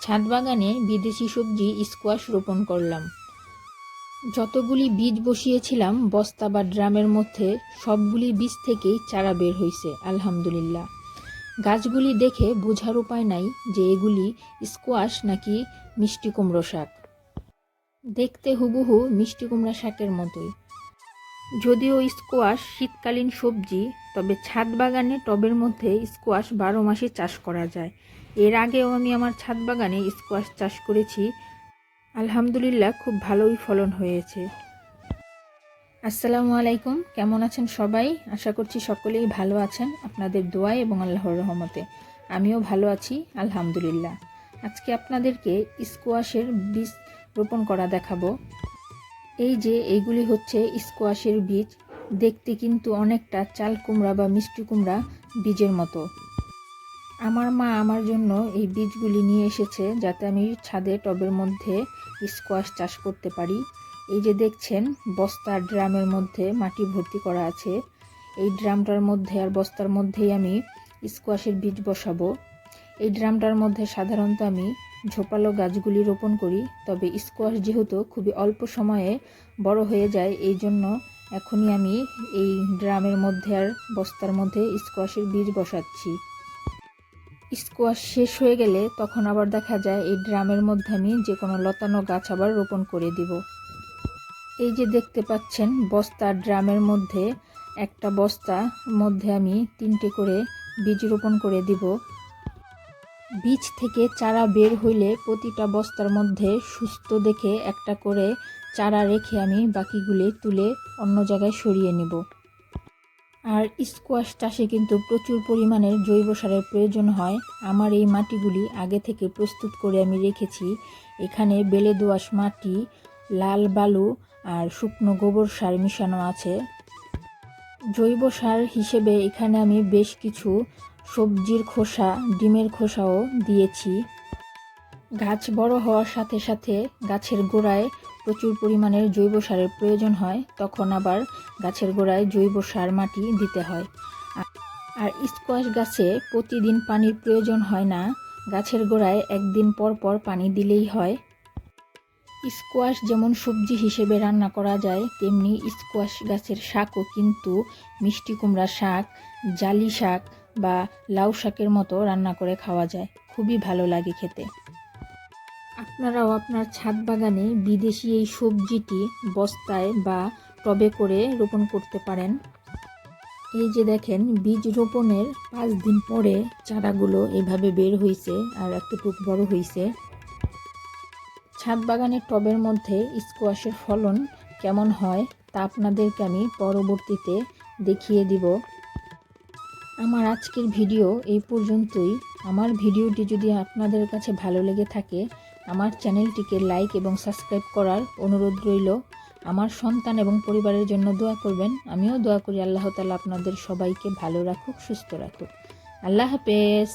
ছাদ বাগানে বিদেশি সবজি স্কোয়াশ রোপণ করলাম। যতগুলি বীজ বসিয়েছিলাম বস্তা বা ড্রামের মধ্যে সবগুলি বীজ থেকেই চারা বের হয়েছে আলহামদুলিল্লাহ। গাছগুলি দেখে বোঝার উপায় নাই যে এগুলি স্কোয়াশ নাকি মিষ্টি কুমড়ো শাক। দেখতে হুবহু মিষ্টি কুমড়া শাকের মতোই। যদিও স্কোয়াশ শীতকালীন সবজি, তবে ছাদ বাগানে টবের মধ্যে স্কোয়াশ 12 মাসে চাষ করা যায়। এর আগেও আমি আমার ছাদ বাগানে স্কোয়াশ চাষ করেছি, আলহামদুলিল্লাহ খুব ভালোই ফলন হয়েছে। আসসালামু আলাইকুম, কেমন আছেন সবাই? আশা করছি সকলেই ভালো আছেন আপনাদের দোয়ায় এবং আল্লাহর রহমতে। আমিও ভালো আছি আলহামদুলিল্লাহ। আজকে আপনাদেরকে স্কোয়াশের বীজ রোপণ করা দেখাবো। এই যে এইগুলি হচ্ছে স্কোয়াশের বীজ, দেখতে কিন্তু অনেকটা চাল কুমড়া বা মিষ্টি কুমড়া বীজের মতো। আমার মা আমার জন্য এই বীজগুলি নিয়ে এসেছে যাতে আমি ছাদে টবের মধ্যে স্কোয়াশ চাষ করতে পারি। এই যে দেখছেন বস্তা ড্রামের মধ্যে মাটি ভর্তি করা আছে। এই ড্রামটার মধ্যে আর বস্তার মধ্যেই আমি স্কোয়াশের বীজ বসাবো। এই ড্রামটার মধ্যে সাধারণত আমি ঝোপালো গাছগুলি রোপণ করি, তবে স্কোয়াশ যেহেতু খুবই অল্প সময়ে বড় হয়ে যায়, এই জন্য এখনই আমি এই ড্রামের মধ্যে আর বস্তার মধ্যে স্কোয়াশের বীজ বসাচ্ছি। স্কোয়াশ শেষ হয়ে গেলে তখন আবার দেখা যায় এই ড্রামের মধ্যে আমি যে কোনো লতানো গাছ আবার রোপণ করে দিব। এই যে দেখতে পাচ্ছেন বস্তা ড্রামের মধ্যে একটা বস্তার মধ্যে আমি 3টে করে বীজ রোপণ করে দিব। বীজ থেকে চারা বের হইলে প্রতিটা বস্তার মধ্যে সুস্থ দেখে একটা করে চারা রেখে আমি বাকিগুলি তুলে অন্য জায়গায় সরিয়ে নেব। আর স্কোয়াশ চাষে কিন্তু প্রচুর পরিমাণের জৈব সারের প্রয়োজন হয়। আমার এই মাটিগুলি আগে থেকে প্রস্তুত করে আমি রেখেছি। এখানে বেলে দোআঁশ মাটি, লাল বালু আর শুকনো গোবর সার মিশানো আছে। জৈব সার হিসেবে এখানে আমি বেশ কিছু সবজির খোসা, ডিমের খোসাও দিয়েছি। গাছ বড় হওয়ার সাথে সাথে গাছের গোড়ায় প্রচুর পরিমাণের জৈব সারের প্রয়োজন হয়, তখন আবার গাছের গোড়ায় জৈব সার মাটি দিতে হয়। আর স্কোয়াশ গাছে প্রতিদিন পানির প্রয়োজন হয় না, গাছের গোড়ায় একদিন পর পর পানি দিলেই হয়। স্কোয়াশ যেমন সবজি হিসেবে রান্না করা যায়, তেমনি স্কোয়াশ গাছের শাকও কিন্তু মিষ্টি কুমড়া শাক, জালি শাক বা লাউ শাকের মতো রান্না করে খাওয়া যায়, খুবই ভালো লাগে খেতে। আপনারাও আপনার ছাদ বাগানে বিদেশি এই সবজিটি বস্তায় বা টবে করে রোপণ করতে পারেন। এই যে দেখেন বীজ রোপণের 5 দিন পরে চারাগুলো এভাবে বের হয়েছে আর এতটুকু বড় হয়েছে। ছাদ বাগানের টবের মধ্যে স্কোয়াশের ফলন কেমন হয় তা আপনাদেরকে আমি পরবর্তীতে দেখিয়ে দিব। আমার আজকের ভিডিও এই পর্যন্তই। আমার ভিডিওটি যদি আপনাদের কাছে ভালো লেগে থাকে, আমার চ্যানেলটিকে লাইক এবং সাবস্ক্রাইব করার অনুরোধ রইল। আমার সন্তান এবং পরিবারের জন্য দোয়া করবেন। আমিও দোয়া করি আল্লাহ তাআলা আপনাদের সবাইকে ভালো রাখুক, সুস্থ রাখুক। আল্লাহ হাফেজ।